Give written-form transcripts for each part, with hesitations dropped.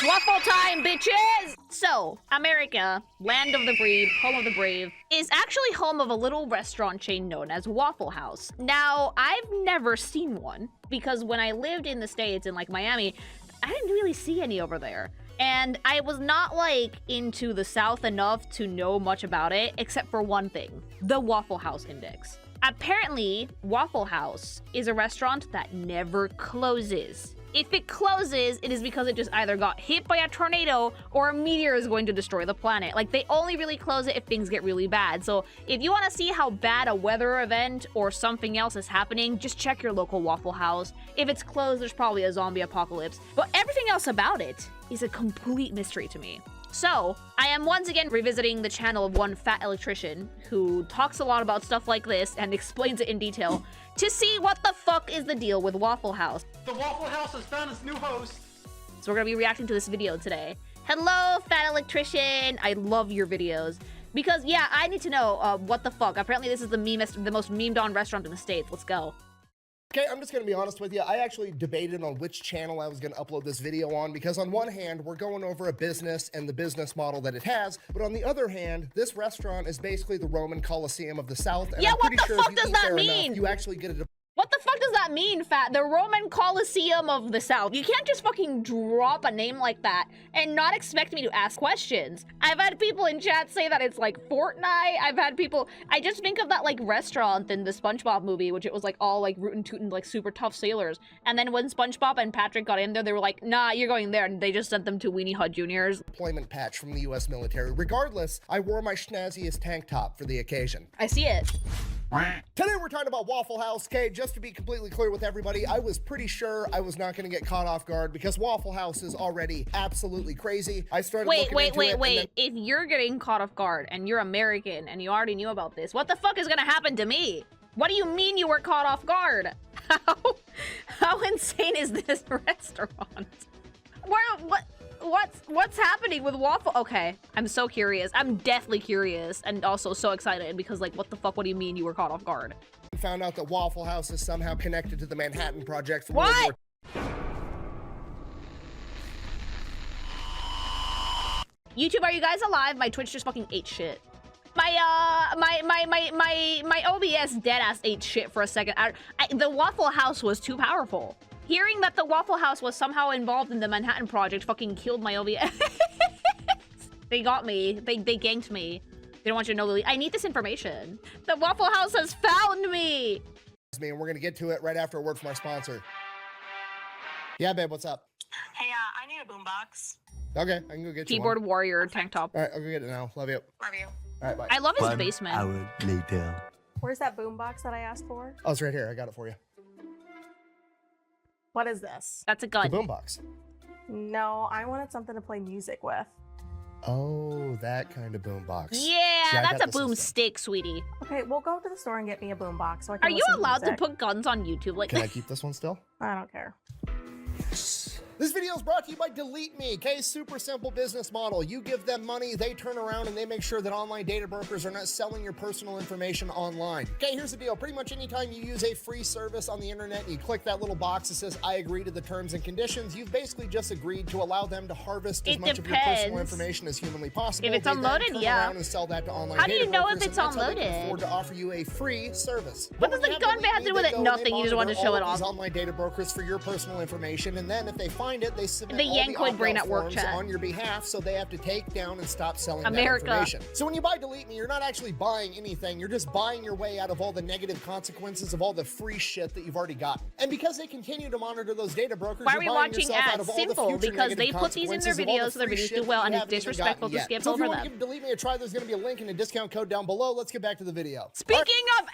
It's waffle time, bitches! So, America, land of the brave, home of the brave, is actually home of a little restaurant chain known as Waffle House. Now, I've never seen one, because when I lived in the States, in like Miami, I didn't really see any over there. And I was not like into the South enough to know much about it, except for one thing, the Waffle House Index. Apparently, Waffle House is a restaurant that never closes. If it closes, it is because it just either got hit by a tornado or a meteor is going to destroy the planet. Like, they only really close it if things get really bad. So if you want to see how bad a weather event or something else is happening, just check your local Waffle House. If it's closed, there's probably a zombie apocalypse. But everything else about it is a complete mystery to me. So, I am once again revisiting the channel of one fat electrician who talks a lot about stuff like this and explains it in detail to see what the fuck is the deal with Waffle House. The Waffle House has found its new host. So we're gonna be reacting to this video today. Hello, fat electrician. I love your videos. Because, yeah, I need to know what the fuck. Apparently this is the most memed on restaurant in the States. Let's go. Okay, I'm just gonna be honest with you. I actually debated on which channel I was gonna upload this video on because on one hand, we're going over a business and the business model that it has, but on the other hand, this restaurant is basically the Roman Coliseum of the South. And yeah, I'm what pretty the sure fuck if you does eat that there mean? enough, you actually get a What the fuck does that mean, fat? The Roman Coliseum of the South. You can't just fucking drop a name like that and not expect me to ask questions. I've had people in chat say that it's like Fortnite. I've had people, I just think of that like restaurant in the SpongeBob movie, which it was like all like rootin' tootin' like super tough sailors. And then when SpongeBob and Patrick got in there, they were like, nah, you're going there. And they just sent them to Weenie Hut Juniors. Employment patch from the US military. Regardless, I wore my schnazziest tank top for the occasion. I see it. Today we're talking about Waffle House. Okay, just to be completely clear with everybody, I was pretty sure I was not going to get caught off guard because Waffle House is already absolutely crazy. I started Wait. then... If you're getting caught off guard and you're American and you already knew about this, what the fuck is gonna happen to me? What do you mean you were caught off guard? How insane is this restaurant? What's happening with Waffle? Okay, I'm so curious. I'm deathly curious and also so excited because like, what the fuck? What do you mean you were caught off guard? Found out that Waffle House is somehow connected to the Manhattan Project from What? World War YouTube, are you guys alive? My Twitch just fucking ate shit. My OBS deadass ate shit for a second. The Waffle House was too powerful. Hearing that the Waffle House was somehow involved in the Manhattan Project fucking killed my OBS. They got me. They ganked me. They don't want you to know. I need this information. The Waffle House has found me. And we're gonna get to it right after a word from our sponsor. Yeah, babe, what's up? Hey, I need a boombox. Okay, I can go get you Keyboard one. warrior tank top. All right, I'll go get it now. Love you. Love you. All right, bye. I love his 1 basement. hour later. Where's that boombox that I asked for? Oh, it's right here. I got it for you. What is this? That's a The gun. boombox. No, I wanted something to play music with. Oh, that kind of boombox. Yeah, I that's got a the boom system. stick, sweetie. Okay, we'll go to the store and get me a boombox so I can Are you listen allowed to music. put guns on YouTube like Can I that? keep this one still? I don't care. This video is brought to you by Delete Me, okay? Super simple business model. You give them money, they turn around and they make sure that online data brokers are not selling your personal information online. Okay, here's the deal. Pretty much anytime you use a free service on the internet and you click that little box that says, I agree to the terms and conditions, you've basically just agreed to allow them to harvest as It much of your personal depends. information as humanly possible. If it's They then unloaded, turn yeah. around and sell that to online How do data you know if brokers, it's and that's how they can unloaded? afford to offer you a free service. What But does when the you gun Delete have to do Me, with they it? go and Nothing, they you just wanted to monitor show it all of these off. online data brokers for your personal information, and then if they find it, they submit The all Yankoid brain opt-out at work forms chat. on your behalf, so they have to take down and stop selling America. that information. So when you buy Delete Me, you're not actually buying anything, you're just buying your way out of all the negative consequences of all the free shit that you've already gotten. And because they continue to monitor those data brokers, Why you're are we buying watching yourself out ads? of all Simple, the future because they negative put these in their consequences of all the videos so their free videos shit do well, that and you it's haven't even disrespectful gotten to yet. skip So if over you want them. to give Delete Me a try, there's going to be a link and a discount code down below. Let's get back to the video. Speaking of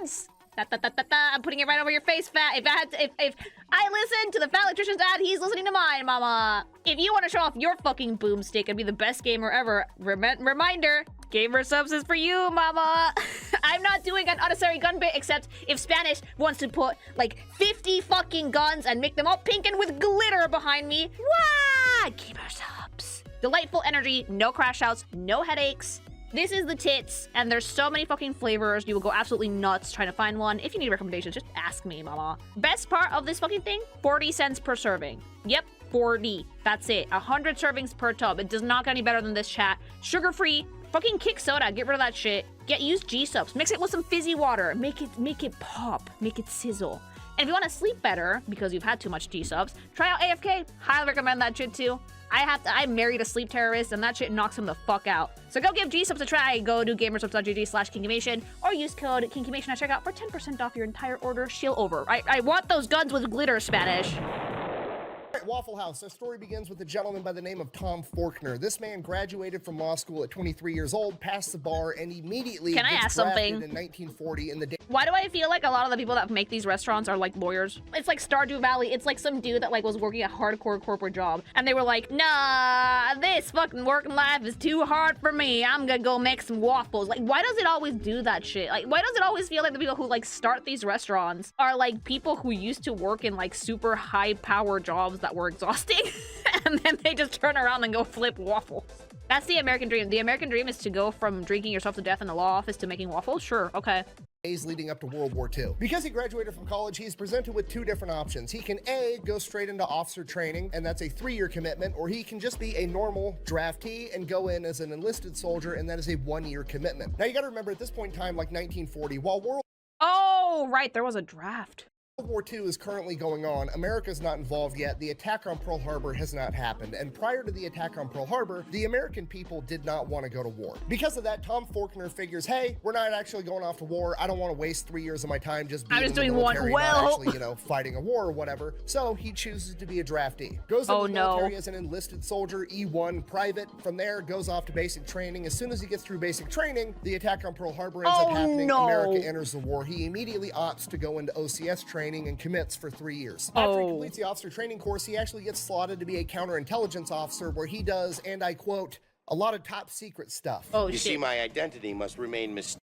ads, I'm putting it right over your face, fat. If I listen to the fat electrician's ad, he's listening to mine, mama. If you want to show off your fucking boomstick and be the best gamer ever, reminder, gamer subs is for you, mama. I'm not doing an unnecessary gun bit, except if Spanish wants to put like 50 fucking guns and make them all pink and with glitter behind me. Wah! Gamer subs. Delightful energy, no crash outs, no headaches. This is the tits, and there's so many fucking flavors, you will go absolutely nuts trying to find one. If you need recommendations, just ask me, mama. Best part of this fucking thing, 40 cents per serving. Yep, 40. That's it. 100 servings per tub. It does not get any better than this, chat. Sugar-free. Fucking kick soda. Get rid of that shit. Use G-subs. Mix it with some fizzy water. Make it pop. Make it sizzle. And if you want to sleep better because you've had too much G-subs, try out AFK. Highly recommend that shit too. I married a sleep terrorist and that shit knocks him the fuck out. So go give G-subs a try. Go to gamersubs.gg/kinkymation or use code kinkymation at checkout for 10% off your entire order. Shill over. I want those guns with glitter, Spanish. At Waffle House, our story begins with a gentleman by the name of Tom Faulkner. This man graduated from law school at 23 years old, passed the bar, and immediately Can I ask something? in 1940 in the Why do I feel like a lot of the people that make these restaurants are like lawyers? It's like Stardew Valley. It's like some dude that like was working a hardcore corporate job, and they were like, nah, this fucking working life is too hard for me. I'm gonna go make some waffles. Like, why does it always do that shit? Like, why does it always feel like the people who like start these restaurants are like people who used to work in like super high power jobs that were exhausting and then they just turn around and go flip waffles? That's the American dream. The American dream is to go from drinking yourself to death in the law office to making waffles? Sure, okay. days leading up to World War II. Because he graduated from college, he's presented with two different options. He can A, go straight into officer training, and that's a 3-year commitment, or he can just be a normal draftee and go in as an enlisted soldier, and that is a 1-year commitment. Now you gotta remember, at this point in time, like 1940, while Oh, right, there was a draft. World War II is currently going on. America's not involved yet. The attack on Pearl Harbor has not happened. And prior to the attack on Pearl Harbor, the American people did not want to go to war. Because of that, Tom Faulkner figures, hey, we're not actually going off to war. I don't want to waste 3 years of my time just being in the military, not actually, fighting a war or whatever. So he chooses to be a draftee. Goes into the military as an enlisted soldier, E1 private. From there, goes off to basic training. As soon as he gets through basic training, the attack on Pearl Harbor ends up happening. America enters the war. He immediately opts to go into OCS training and commits for 3 years. After he completes the officer training course, he actually gets slotted to be a counterintelligence officer where he does, and I quote, a lot of top secret stuff. You see, my identity must remain mysterious.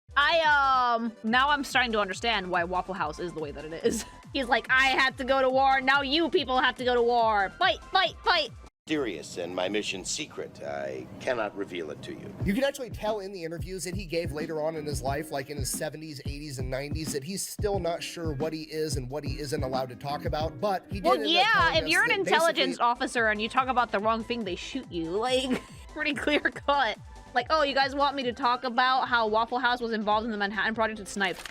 Now I'm starting to understand why Waffle House is the way that it is. He's like, I had to go to war, now you people have to go to war. Fight, fight, fight. Mysterious and my mission secret. I cannot reveal it to you. You can actually tell in the interviews that he gave later on in his life, like in his 70s, 80s, and 90s, that he's still not sure what he is and what he isn't allowed to talk about, but he did Well, yeah, if you're an intelligence officer and you talk about the wrong thing, they shoot you. Like, pretty clear cut. Like, oh, you guys want me to talk about how Waffle House was involved in the Manhattan Project with snipes?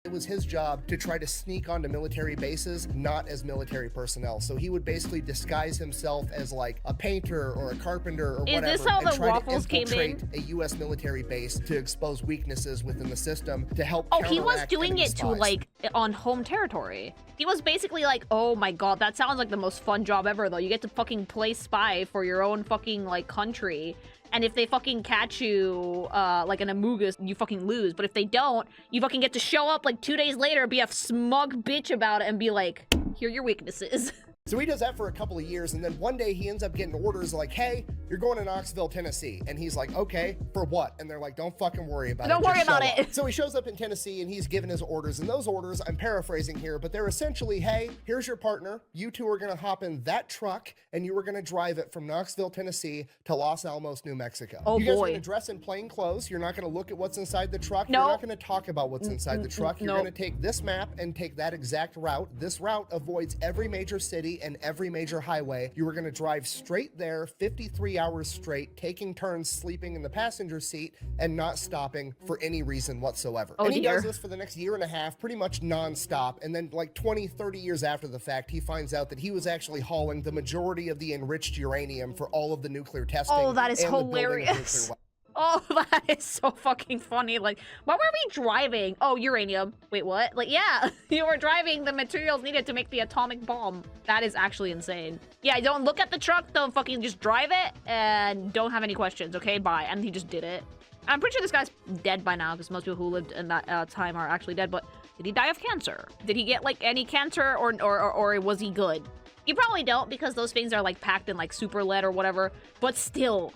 It was his job to try to sneak onto military bases, not as military personnel. So he would basically disguise himself as like a painter or a carpenter or whatever. Is this how the Waffles to came in? A U.S. military base to expose weaknesses within the system to help. Oh, he was doing it to like on home territory. He was basically like, oh my god, that sounds like the most fun job ever though. You get to fucking play spy for your own fucking like country. And if they fucking catch you, like an Amogus, you fucking lose. But if they don't, you fucking get to show up like 2 days later, be a smug bitch about it, and be like, here are your weaknesses. So he does that for a couple of years, and then one day he ends up getting orders like, hey, you're going to Knoxville, Tennessee. And he's like, okay, for what? And they're like, don't fucking worry about it. Don't worry about it. So he shows up in Tennessee, and he's given his orders. And those orders, I'm paraphrasing here, but they're essentially, hey, here's your partner. You two are going to hop in that truck, and you are going to drive it from Knoxville, Tennessee to Los Alamos, New Mexico. Oh, you guys boy. are going to dress in plain clothes. You're not going to look at what's inside the truck. No. You're not going to talk about what's inside the truck. You're going to take this map and take that exact route. This route avoids every major city and every major highway. You were going to drive straight there 53 hours straight, taking turns sleeping in the passenger seat and not stopping for any reason whatsoever. And he does this for the next year and a half, pretty much non-stop. And then like 20, 30 years after the fact, he finds out that he was actually hauling the majority of the enriched uranium for all of the nuclear testing. Oh, that is hilarious. Oh, that is so fucking funny. Like, what were we driving? Oh, uranium. Wait, what? Like, yeah, you were driving the materials needed to make the atomic bomb. That is actually insane. Yeah, don't look at the truck. Don't fucking just drive it and don't have any questions, okay? Bye. And he just did it. I'm pretty sure this guy's dead by now because most people who lived in that time are actually dead. But did he die of cancer? Did he get, like, any cancer or was he good? You probably don't because those things are, like, packed in, like, super lead or whatever. But still...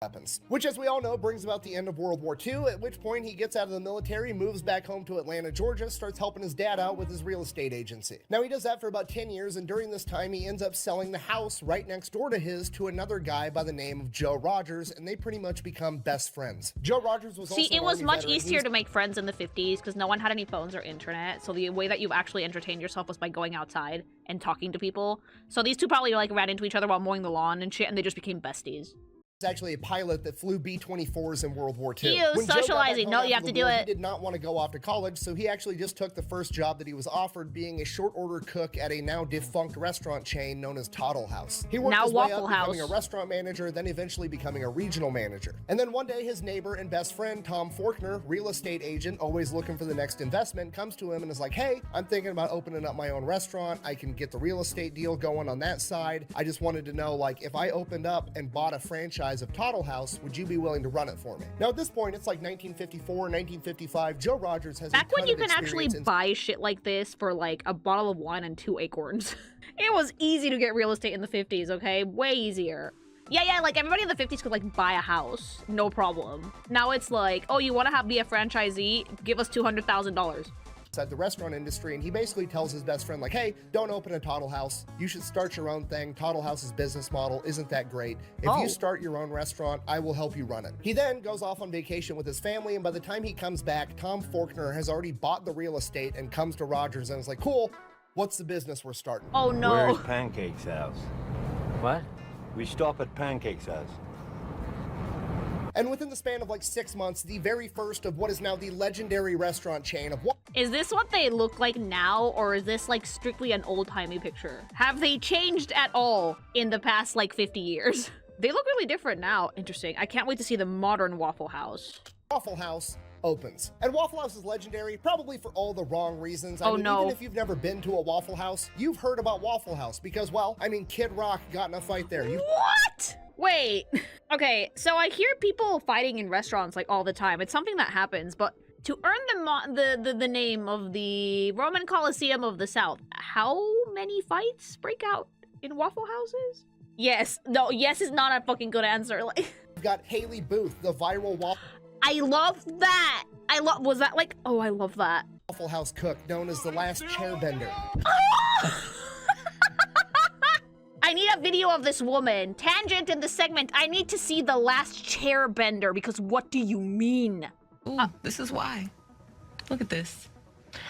weapons, which, as we all know, brings about the end of World War II, at which point he gets out of the military, moves back home to Atlanta, Georgia, starts helping his dad out with his real estate agency. Now, he does that for about 10 years, and during this time, he ends up selling the house right next door to his to another guy by the name of Joe Rogers, and they pretty much become best friends. Joe Rogers was also See, it was an much Army veteran. easier to make friends in the 50s because no one had any phones or internet, so the way that you actually entertained yourself was by going outside and talking to people. So these two probably like ran into each other while mowing the lawn and shit, and they just became besties. Actually a pilot that flew B-24s in World War II. Ew, When Joe got back socializing. home No, after you have the to do war, it. He did not want to go off to college, so he actually just took the first job that he was offered, being a short order cook at a now defunct restaurant chain known as Toddle House. He worked Now his way Waffle up, becoming a House. restaurant manager, then eventually becoming a regional manager. And then one day his neighbor and best friend, Tom Faulkner, real estate agent, always looking for the next investment, comes to him and is like, hey, I'm thinking about opening up my own restaurant. I can get the real estate deal going on that side. I just wanted to know, like, if I opened up and bought a franchise of Toddle House, would you be willing to run it for me? Now, at this point, it's like 1954, 1955. Joe Rogers has Back a ton when you of can actually experience in buy shit like this for like a bottle of wine and 2 acorns. It was easy to get real estate in the 50s, okay? Way easier. Yeah, like everybody in the 50s could like buy a house, no problem. Now it's like, oh, you want to be a franchisee? Give us $200,000. inside the restaurant industry, and he basically tells his best friend, like, hey, don't open a Toddle House. You should start your own thing. Toddle House's business model isn't that great. If you start your own restaurant, I will help you run it. He then goes off on vacation with his family, and by the time he comes back, Tom Faulkner has already bought the real estate and comes to Rogers and is like, cool, what's the business we're starting? Oh no. Where's Pancake's house? What? We stop at Pancake's house. And within the span of like 6 months, the very first of what is now the legendary restaurant chain of what Is this what they look like now, or is this like strictly an old-timey picture? Have they changed at all in the past like 50 years? They look really different now. Interesting. I can't wait to see the modern Waffle House. Waffle House opens. And Waffle House is legendary, probably for all the wrong reasons. I Oh, mean, no. even if you've never been to a Waffle House, you've heard about Waffle House because, well, I mean, Kid Rock got in a fight there. What? Wait. Okay, so I hear people fighting in restaurants like all the time. It's something that happens, but to earn the name of the Roman Coliseum of the South, how many fights break out in Waffle Houses? Yes. No, yes is not a fucking good answer. Like, You've got Haley Booth, the viral I love that. Was that like, oh, I love that. Waffle House cook known as the last chairbender. I need a video of this woman. Tangent in the segment. I need to see the last chair bender because what do you mean? Ooh, this is why. Look at this.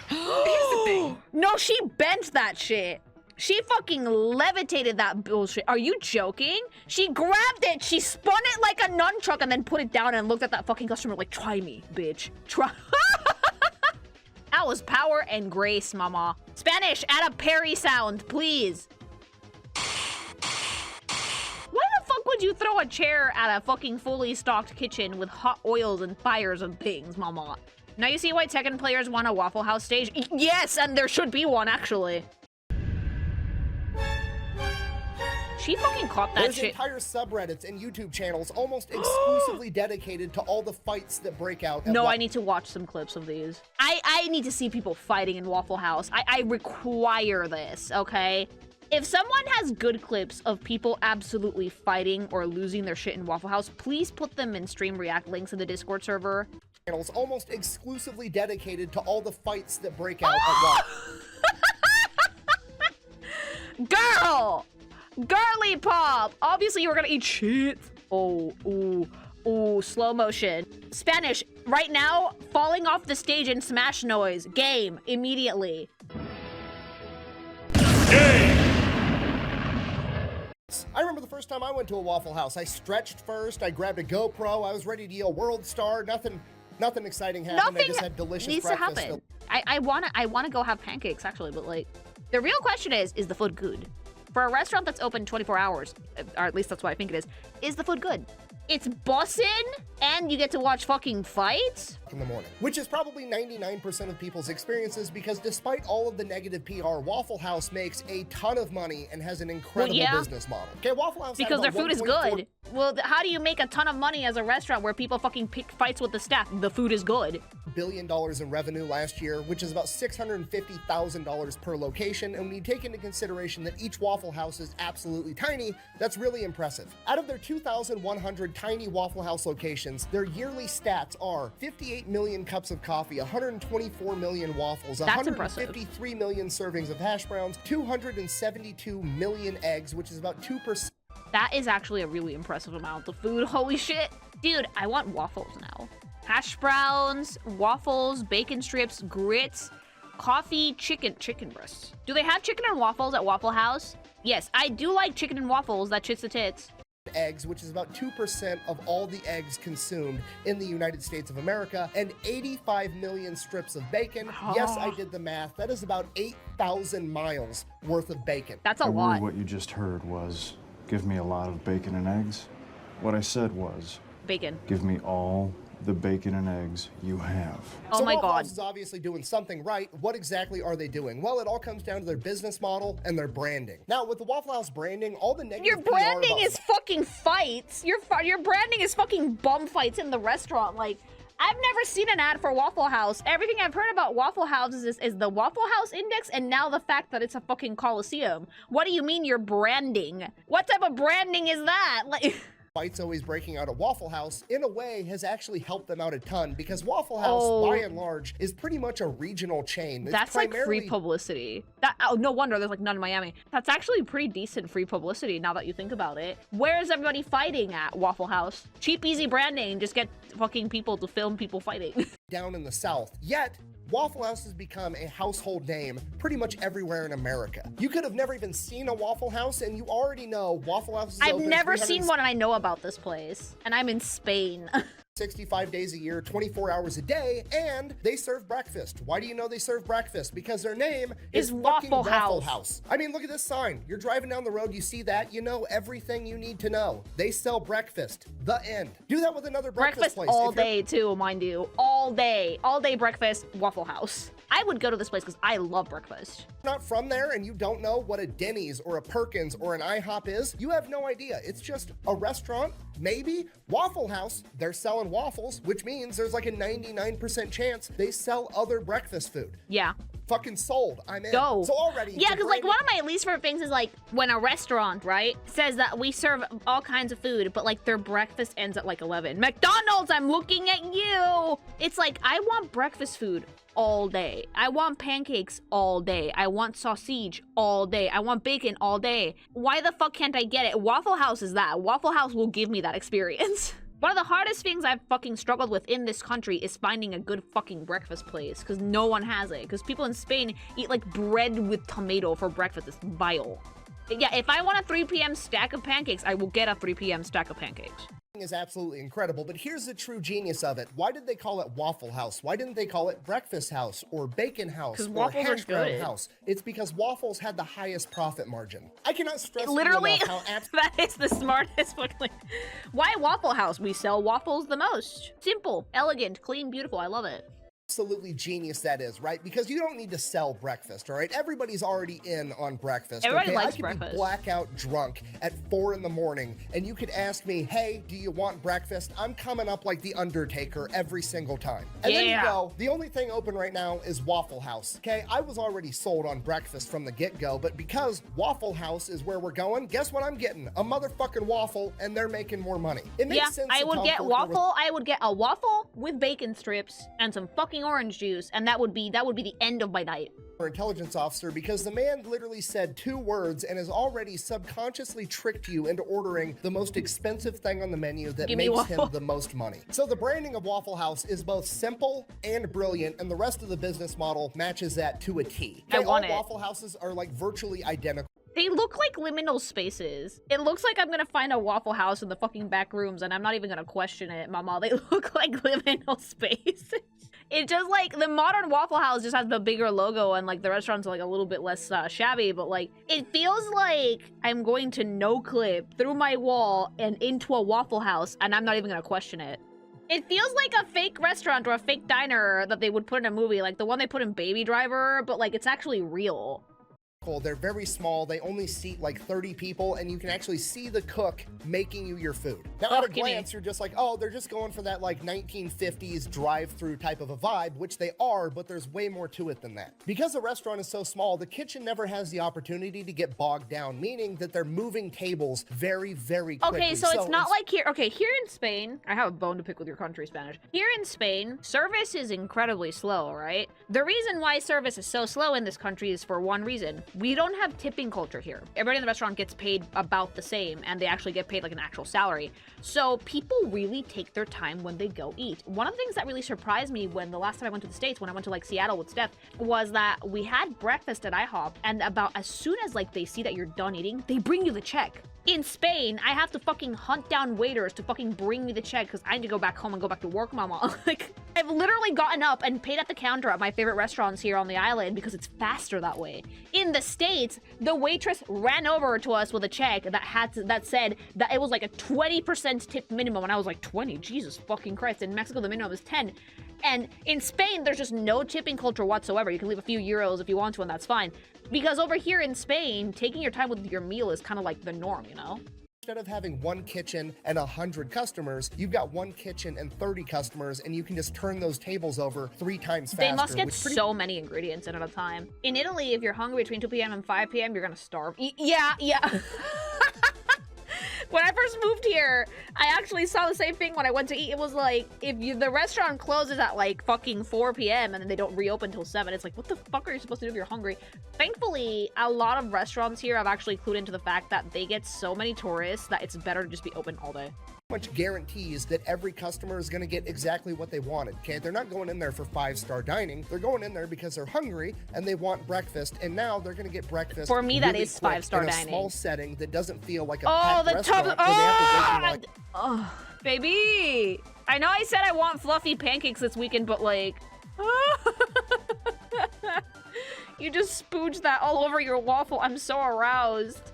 Here's the thing. No, she bent that shit. She fucking levitated that bullshit. Are you joking? She grabbed it, she spun it like a nunchuck and then put it down and looked at that fucking customer like, try me, bitch. Try. That was power and grace, mama. Spanish, add a parry sound, please. Why the fuck would you throw a chair at a fucking fully stocked kitchen with hot oils and fires and things, mama? Now you see why Tekken players want a Waffle House stage? Yes, and there should be one, actually. She fucking caught that There's shit. entire subreddits and YouTube channels almost exclusively dedicated to all the fights that break out. At No, I need to watch some clips of these. I need to see people fighting in Waffle House. I require this, okay? If someone has good clips of people absolutely fighting or losing their shit in Waffle House, please put them in Stream React links in the Discord server. Channels almost exclusively dedicated to all the fights that break out at Waffle. Girl! Girly pop! Obviously you were gonna eat shit. Oh, ooh, ooh, slow motion. Spanish, right now, falling off the stage in smash noise. Game, immediately. I remember the first time I went to a Waffle House. I stretched first, I grabbed a GoPro, I was ready to yell World Star, nothing exciting happened. I just had delicious needs breakfast. to happen. I wanna go have pancakes actually, but like, the real question is the food good? For a restaurant that's open 24 hours, or at least that's what I think it is the food good? It's bussin', and you get to watch fucking fights? In the morning, which is probably 99% of people's experiences, because despite all of the negative PR, Waffle House makes a ton of money and has an incredible business model. Okay, Waffle House Because their food is 1.4 good. Well, how do you make a ton of money as a restaurant where people fucking pick fights with the staff? The food is good. billion in revenue last year, which is about $650,000 per location. And when you take into consideration that each Waffle House is absolutely tiny, that's really impressive. Out of their 2,100 tiny Waffle House locations, their yearly stats are 58 million cups of coffee, 124 million waffles, That's impressive. 153 million servings of hash browns, 272 million eggs, which is about 2%. That is actually a really impressive amount of food. Holy shit. Dude, I want waffles now. Hash browns, waffles, bacon strips, grits, coffee, chicken breasts. Do they have chicken and waffles at Waffle House? Yes, I do like chicken and waffles. That shit's the tits. Eggs, which is about 2% of all the eggs consumed in the United States of America, and 85 million strips of bacon. Yes, I did the math. That is about 8,000 miles worth of bacon. That's a I lot. worry what you just heard was, give me a lot of bacon and eggs. What I said was, Bacon. give me all the bacon and eggs you have. Oh my Waffle god. House is obviously doing something right. What exactly are they doing? Well, it all comes down to their business model and their branding. Now, with the Waffle House branding, all the negative Your branding PR about is fucking fights. Your branding is fucking bum fights in the restaurant. Like, I've never seen an ad for Waffle House. Everything I've heard about Waffle House is the Waffle House Index, and now the fact that it's a fucking Coliseum. What do you mean you're branding? What type of branding is that? Like... fights always breaking out at Waffle House, in a way, has actually helped them out a ton, because Waffle House, by and large, is pretty much a regional chain. It's That's like primarily free publicity. Oh, no wonder there's like none in Miami. That's actually pretty decent free publicity now that you think about it. Where is everybody fighting at Waffle House? Cheap, easy branding. Just get fucking people to film people fighting. down in the South. Yet, Waffle House has become a household name pretty much everywhere in America. You could have never even seen a Waffle House, and you already know Waffle House is I've open never seen one, and I know about this place. And I'm in Spain. 65 days a year, 24 hours a day, and they serve breakfast. Why do you know they serve breakfast? Because their name is fucking Waffle Waffle House. House. I mean, look at this sign. You're driving down the road, you see that, you know everything you need to know. They sell breakfast. The end. Do that with another breakfast place. all If you're day too, mind you. All day breakfast, Waffle House. I would go to this place because I love breakfast. not from there and you don't know what a Denny's or a Perkins or an IHOP is, you have no idea. It's just a restaurant, maybe. Waffle House, they're selling waffles, which means there's like a 99% chance they sell other breakfast food. Yeah. Fucking sold. I'm in. Go. So already. Yeah, because like one of my least favorite things is like when a restaurant, right, says that we serve all kinds of food, but like their breakfast ends at like 11. McDonald's, I'm looking at you. It's like, I want breakfast food all day. I want pancakes all day. I want sausage all day. I want bacon all day. Why the fuck can't I get it? Waffle House is that. Waffle House will give me that experience. One of the hardest things I've fucking struggled with in this country is finding a good fucking breakfast place, because no one has it. Because people in Spain eat like bread with tomato for breakfast. It's vile. Yeah, if I want a 3 p.m. stack of pancakes, I will get a 3 p.m. stack of pancakes. Is absolutely incredible, but here's the true genius of it. Why did they call it Waffle House? Why didn't they call it Breakfast House or Bacon House or waffles Hash are Brown good. House? It's because waffles had the highest profit margin. I cannot stress to you Literally, enough how that is the smartest fucking. Why Waffle House? We sell waffles the most. Simple, elegant, clean, beautiful. I love it. absolutely genius that is, right? Because you don't need to sell breakfast, all right? Everybody's already in on breakfast. Everybody okay? likes I could breakfast. be blackout drunk at 4 in the morning, and you could ask me, hey, do you want breakfast? I'm coming up like the Undertaker every single time. And then you Yeah. go, the only thing open right now is Waffle House, okay? I was already sold on breakfast from the get-go, but because Waffle House is where we're going, guess what I'm getting? A motherfucking waffle, and they're making more money. It makes Yeah, sense I to would Tom get Fortner with- waffle. I would get a waffle with bacon strips and some fucking orange juice, and that would be the end of my night. intelligence officer, because the man literally said 2 words and has already subconsciously tricked you into ordering the most expensive thing on the menu that Give me makes him waffle. the most money. So the branding of Waffle House is both simple and brilliant, and the rest of the business model matches that to a T. I want all it. Waffle Houses are like virtually identical. They look like liminal spaces. It looks like I'm gonna find a Waffle House in the fucking back rooms, and I'm not even gonna question it, mama. They look like liminal spaces. It just like the modern Waffle House just has the bigger logo, and like the restaurants are like a little bit less shabby, but like it feels like I'm going to no clip through my wall and into a Waffle House, and I'm not even gonna question it. It feels like a fake restaurant or a fake diner that they would put in a movie, like the one they put in Baby Driver, but like it's actually real. They're very small. They only seat like 30 people, and you can actually see the cook making you your food. Now, at a glance, you're just like, oh, they're just going for that like 1950s drive-through type of a vibe, which they are, but there's way more to it than that. Because the restaurant is so small, the kitchen never has the opportunity to get bogged down, meaning that they're moving tables very, very quickly. Okay, so it's not like here. Okay, here in Spain, I have a bone to pick with your country, Spanish. Here in Spain, service is incredibly slow, right? The reason why service is so slow in this country is for one reason. We don't have tipping culture here. Everybody in the restaurant gets paid about the same, and they actually get paid like an actual salary. So people really take their time when they go eat. One of the things that really surprised me when the last time I went to the States, when I went to like Seattle with Steph, was that we had breakfast at IHOP, and about as soon as like they see that you're done eating, they bring you the check. In Spain, I have to fucking hunt down waiters to fucking bring me the check because I need to go back home and go back to work, mama. Like, I've literally gotten up and paid at the counter at my favorite restaurants here on the island because it's faster that way. In the States, the waitress ran over to us with a check that said that it was like a 20% tip minimum, and I was like, 20? Jesus fucking Christ. In Mexico, the minimum is 10. And in Spain, there's just no tipping culture whatsoever. You can leave a few euros if you want to, and that's fine. Because over here in Spain, taking your time with your meal is kind of like the norm, you know? Instead of having one kitchen and 100 customers, you've got one kitchen and 30 customers, and you can just turn those tables over 3 times faster. They must get so many ingredients in at a time. In Italy, if you're hungry between 2 p.m. and 5 p.m., you're gonna starve. Yeah. When I first moved here, I actually saw the same thing when I went to eat. It was like, the restaurant closes at like fucking 4 p.m. and then they don't reopen until 7. It's like, what the fuck are you supposed to do if you're hungry? Thankfully, a lot of restaurants here have actually clued into the fact that they get so many tourists that it's better to just be open all day. Much guarantees that every customer is going to get exactly what they wanted. Okay, they're not going in there for 5-star dining. They're going in there because they're hungry and they want breakfast, and now they're going to get breakfast. For me, that is 5-star in a dining. Small setting that doesn't feel like a packed restaurant. Oh, baby! I know I said I want fluffy pancakes this weekend, but like, you just spooged that all over your waffle. I'm so aroused.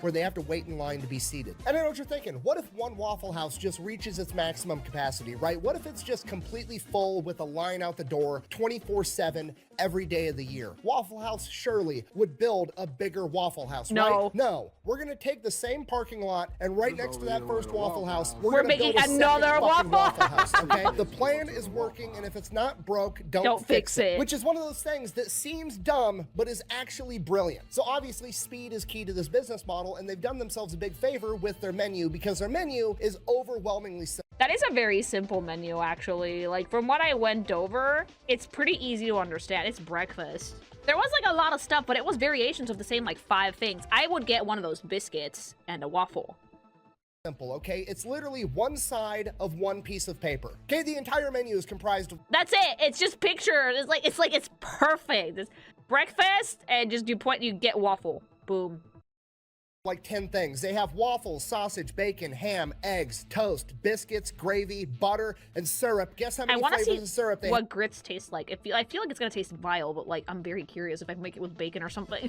Where they have to wait in line to be seated. And I know what you're thinking. What if one Waffle House just reaches its maximum capacity, right? What if it's just completely full with a line out the door 24/7 every day of the year? Waffle House surely would build a bigger Waffle House, right? No. We're going to take the same parking lot, and right next to that first Waffle House, we're making build another Waffle House, okay? The plan is working, and if it's not broke, don't fix it. Which is one of those things that seems dumb, but is actually brilliant. So obviously, speed is key to this business model, and they've done themselves a big favor with their menu because their menu is overwhelmingly simple. That is a very simple menu, actually. Like, from what I went over, it's pretty easy to understand. It's breakfast. There was like a lot of stuff, but it was variations of the same like 5 things. I would get one of those biscuits and a waffle. Simple, okay? It's literally one side of one piece of paper. Okay, the entire menu is comprised of— That's it. It's just pictures. It's perfect. It's breakfast and just you get waffle. Boom. Like 10 things. They have waffles, sausage, bacon, ham, eggs, toast, biscuits, gravy, butter, and syrup. Guess how many flavors of syrup they have? What grits taste like. I feel like it's gonna taste vile, but like I'm very curious if I can make it with bacon or something.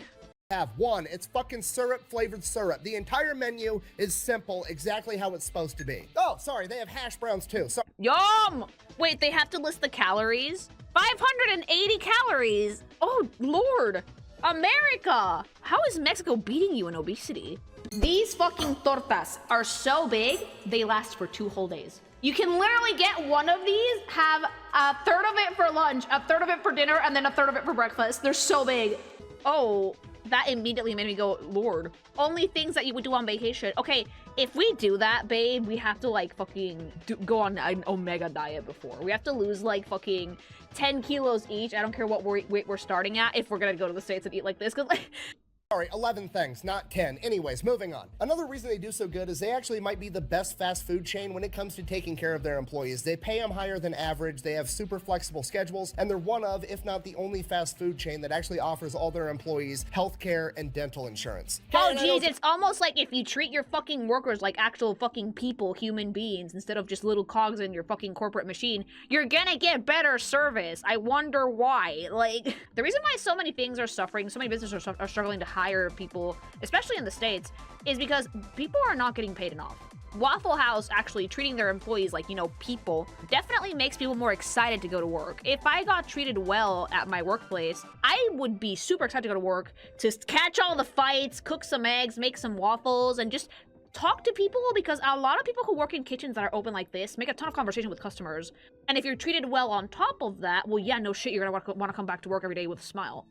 Have one. It's fucking flavored syrup. The entire menu is simple, exactly how it's supposed to be. Oh, sorry, they have hash browns too. So Yum! Wait, they have to list the calories? 580 calories! Oh, Lord! America! How is Mexico beating you in obesity? These fucking tortas are so big, they last for 2 whole days. You can literally get one of these, have a third of it for lunch, a third of it for dinner, and then a third of it for breakfast. They're so big. Oh, that immediately made me go, Lord. Only things that you would do on vacation. Okay, if we do that, babe, we have to like fucking go on an omega diet before. We have to lose like fucking 10 kilos each. I don't care what weight we're starting at if we're gonna go to the States and eat like this, because like— Sorry, 11 things, not 10. Anyways, moving on. Another reason they do so good is they actually might be the best fast food chain when it comes to taking care of their employees. They pay them higher than average, they have super flexible schedules, and they're one of, if not the only fast food chain that actually offers all their employees healthcare and dental insurance. Oh geez, it's almost like if you treat your fucking workers like actual fucking people, human beings, instead of just little cogs in your fucking corporate machine, you're gonna get better service. I wonder why. Like, the reason why so many things are suffering, so many businesses are struggling to hire people, especially in the States, is because people are not getting paid enough. Waffle House actually treating their employees like, you know, people definitely makes people more excited to go to work. If I got treated well at my workplace, I would be super excited to go to work to catch all the fights, cook some eggs, make some waffles, and just talk to people, because a lot of people who work in kitchens that are open like this make a ton of conversation with customers. And if you're treated well on top of that, well, yeah, no shit, you're gonna want to come back to work every day with a smile.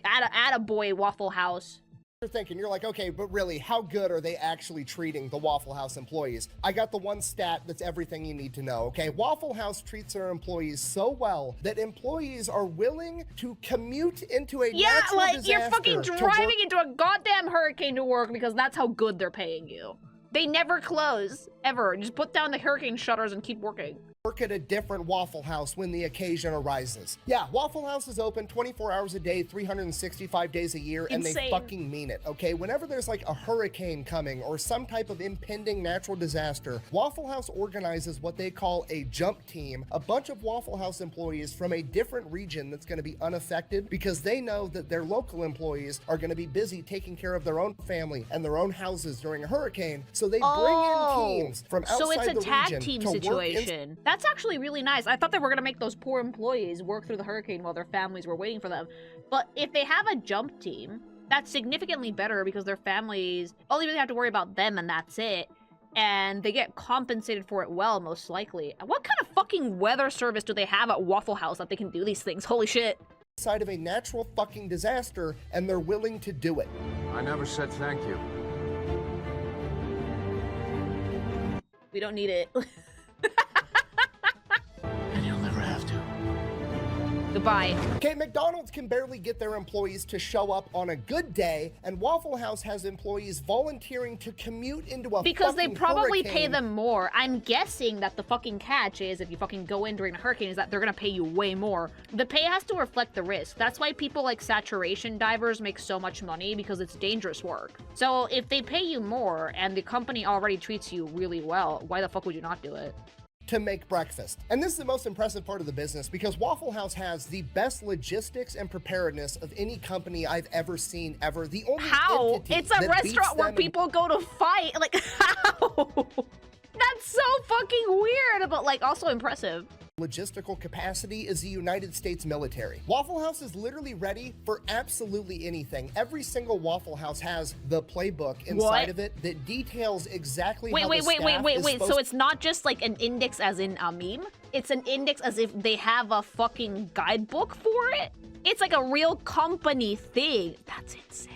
Atta boy, Waffle House. You're thinking, you're like, okay, but really, how good are they actually treating the Waffle House employees? I got the one stat that's everything you need to know, okay? Waffle House treats their employees so well that employees are willing to commute into a natural disaster. You're fucking driving into a goddamn hurricane to work because that's how good they're paying you. They never close, ever. Just put down the hurricane shutters and keep working. Work at a different Waffle House when the occasion arises. Yeah, Waffle House is open 24 hours a day, 365 days a year, and they fucking mean it, okay? Whenever there's like a hurricane coming or some type of impending natural disaster, Waffle House organizes what they call a jump team, a bunch of Waffle House employees from a different region that's gonna be unaffected because they know that their local employees are gonna be busy taking care of their own family and their own houses during a hurricane, so they bring in teams from outside the region. So it's a tag team situation. That's actually really nice. I thought they were gonna make those poor employees work through the hurricane while their families were waiting for them. But if they have a jump team, that's significantly better because their families only really have to worry about them and that's it. And they get compensated for it well, most likely. What kind of fucking weather service do they have at Waffle House that they can do these things? Holy shit. Side of a natural fucking disaster, and they're willing to do it. I never said thank you. We don't need it. And you'll never have to. Goodbye. Okay, McDonald's can barely get their employees to show up on a good day, and Waffle House has employees volunteering to commute into a because they fucking probably hurricane. pay them more. I'm guessing that the fucking catch is, if you fucking go in during a hurricane, is that they're gonna pay you way more. The pay has to reflect the risk. That's why people like saturation divers make so much money, because it's dangerous work. So if they pay you more and the company already treats you really well, why the fuck would you not do it? To make breakfast. And this is the most impressive part of the business because Waffle House has the best logistics and preparedness of any company I've ever seen ever. The only How? entity It's a that restaurant beats where them people go to fight. Like, how? That's so fucking weird, but like also impressive. Logistical capacity is the United States military. Waffle House is literally ready for absolutely anything. Every single Waffle House has the playbook inside of it that details exactly how the staff is supposed So it's not just like an index as in a meme? It's an index as if they have a fucking guidebook for it? It's like a real company thing. That's insane.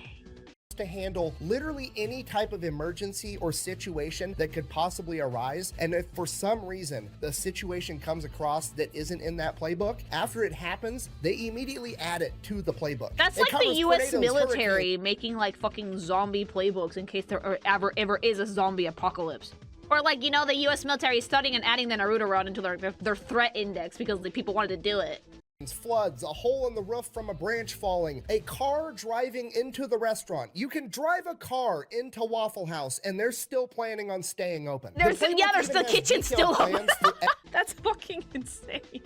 To handle literally any type of emergency or situation that could possibly arise. And if for some reason the situation comes across that isn't in that playbook, after it happens, they immediately add it to the playbook. That's like the US military making like fucking zombie playbooks in case there ever is a zombie apocalypse. Or like, you know, the US military studying and adding the Naruto run into their threat index because the people wanted to do it. Floods, a hole in the roof from a branch falling, a car driving into the restaurant. You can drive a car into Waffle House and they're still planning on staying open. There's the kitchen still open. That's fucking insane.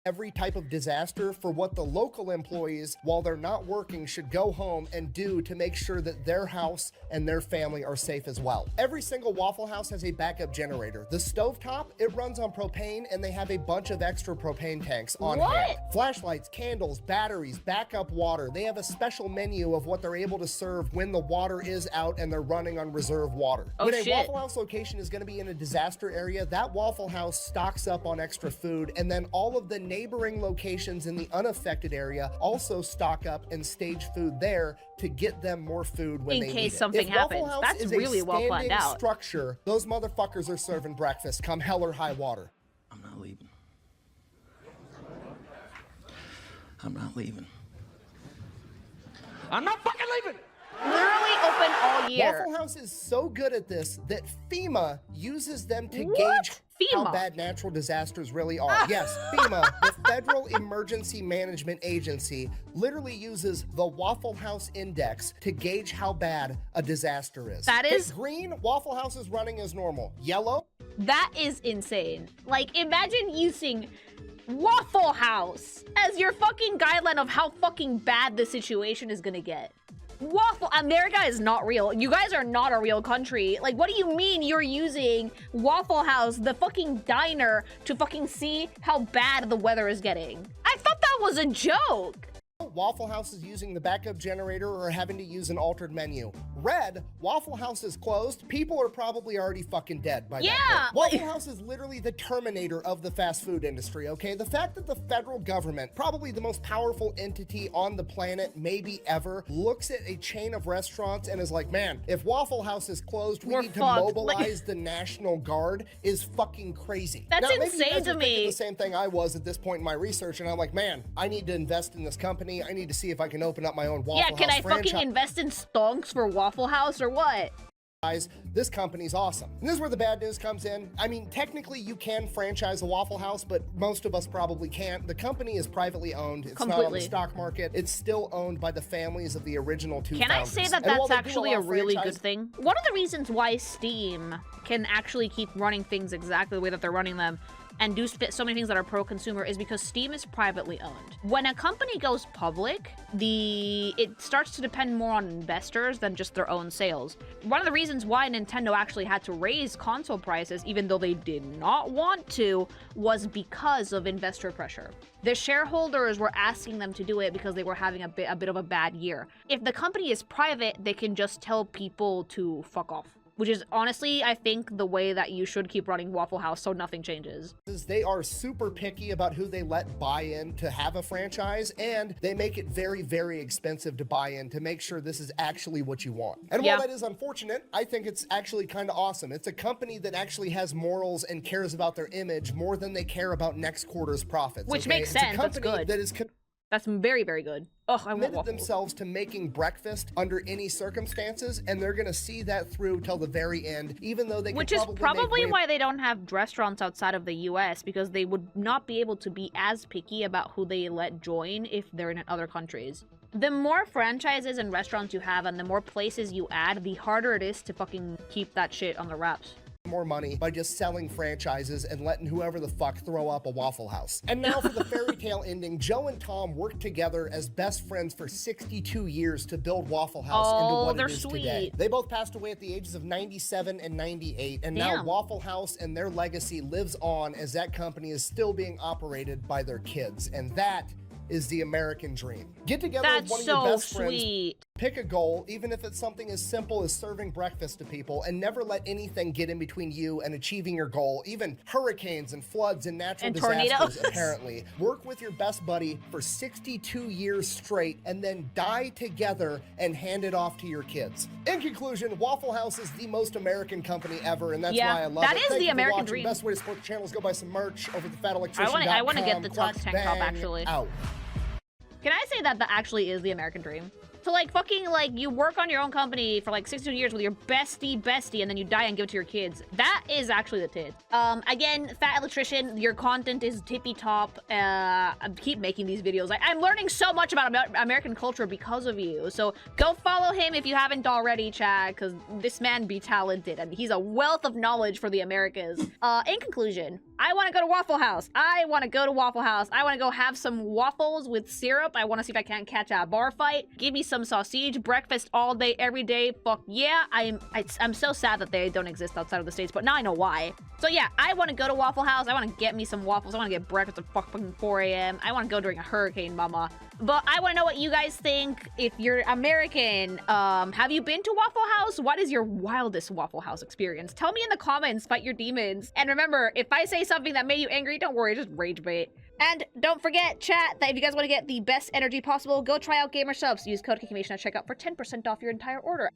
Every type of disaster for what the local employees, while they're not working, should go home and do to make sure that their house and their family are safe as well. Every single Waffle House has a backup generator. The stovetop, it runs on propane, and they have a bunch of extra propane tanks on hand. Flashlights, candles, batteries, backup water. They have a special menu of what they're able to serve when the water is out and they're running on reserve water. When a Waffle House location is going to be in a disaster area, that Waffle House stocks up on extra food, and then all of the neighboring locations in the unaffected area also stock up and stage food there to get them more food when they need it. In case something happens. That's really well planned out. Structure, those motherfuckers are serving breakfast come hell or high water. I'm not leaving. I'm not leaving. I'm not fucking leaving! Literally open all year. Waffle House is so good at this that FEMA uses them to gauge how bad natural disasters really are. Yes, FEMA, the Federal Emergency Management Agency, literally uses the Waffle House Index to gauge how bad a disaster is. That is green, Waffle House is running as normal. Yellow? That is insane. Like, imagine using Waffle House as your fucking guideline of how fucking bad the situation is gonna get. Waffle, America is not real. You guys are not a real country. Like, what do you mean you're using Waffle House, the fucking diner, to fucking see how bad the weather is getting? I thought that was a joke. Waffle House is using the backup generator or having to use an altered menu. Red, Waffle House is closed. People are probably already fucking dead by that point. Waffle House is literally the Terminator of the fast food industry, okay? The fact that the federal government, probably the most powerful entity on the planet, maybe ever, looks at a chain of restaurants and is like, man, if Waffle House is closed, we need to mobilize the National Guard is fucking crazy. That's now, insane maybe you guys to are thinking me. the same thing I was at this point in my research, and I'm like, man, I need to invest in this company. I need to see if I can open up my own Waffle House Yeah, can I fucking invest in stonks for Waffle House or what? This company's awesome. And this is where the bad news comes in. I mean, technically you can franchise a Waffle House, but most of us probably can't. The company is privately owned. It's not on the stock market. It's still owned by the families of the original two Can founders. I say that that's actually a really good thing? One of the reasons why Steam can actually keep running things exactly the way that they're running them and do so many things that are pro-consumer is because Steam is privately owned. When a company goes public, it starts to depend more on investors than just their own sales. One of the reasons why Nintendo actually had to raise console prices, even though they did not want to, was because of investor pressure. The shareholders were asking them to do it because they were having a bit of a bad year. If the company is private, they can just tell people to fuck off. Which is honestly, I think, the way that you should keep running Waffle House so nothing changes. They are super picky about who they let buy in to have a franchise, and they make it very, very expensive to buy in to make sure this is actually what you want. And while that is unfortunate, I think it's actually kind of awesome. It's a company that actually has morals and cares about their image more than they care about next quarter's profits. Which makes sense. That's good. That is That's very, very good. Oh, I want committed waffles. themselves to making breakfast under any circumstances, and they're gonna see that through till the very end, even though they Which is probably why they don't have restaurants outside of the US, because they would not be able to be as picky about who they let join if they're in other countries. The more franchises and restaurants you have and the more places you add, the harder it is to fucking keep that shit on the wraps. More money by just selling franchises and letting whoever the fuck throw up a Waffle House. And now for the fairy tale ending, Joe and Tom worked together as best friends for 62 years to build Waffle House into what it is today. They both passed away at the ages of 97 and 98, and now Waffle House and their legacy lives on as that company is still being operated by their kids, and that is the American dream. Get together with one of your best friends, pick a goal, even if it's something as simple as serving breakfast to people, and never let anything get in between you and achieving your goal, even hurricanes and floods and natural disasters, apparently. Work with your best buddy for 62 years straight, and then die together and hand it off to your kids. In conclusion, Waffle House is the most American company ever, and that's why I love it. That is the American dream. The best way to support the channel is go buy some merch over at thefatelectrician.com. I want to get the Tux tank top, actually. Out. Can I say that that actually is the American dream? So like fucking like you work on your own company for like 62 years with your bestie and then you die and give it to your kids. That is actually the tits. Again, Fat Electrician, your content is tippy top. I keep making these videos. I'm learning so much about American culture because of you. So go follow him if you haven't already, Chad, because this man be talented and he's a wealth of knowledge for the Americas. In conclusion, I want to go to Waffle House. I want to go to Waffle House. I want to go have some waffles with syrup. I want to see if I can't catch a bar fight. Give me some sausage, breakfast all day, every day. Fuck yeah. I'm so sad that they don't exist outside of the States, but now I know why. So yeah, I want to go to Waffle House. I want to get me some waffles. I want to get breakfast at fucking 4 a.m. I want to go during a hurricane, mama. But I want to know what you guys think. If you're American, have you been to Waffle House? What is your wildest Waffle House experience? Tell me in the comments, fight your demons. And remember, if I say something that made you angry, don't worry, just rage bait. And don't forget, chat, that if you guys want to get the best energy possible, go try out Gamer Subs. Use code KIKIMATION at checkout for 10% off your entire order.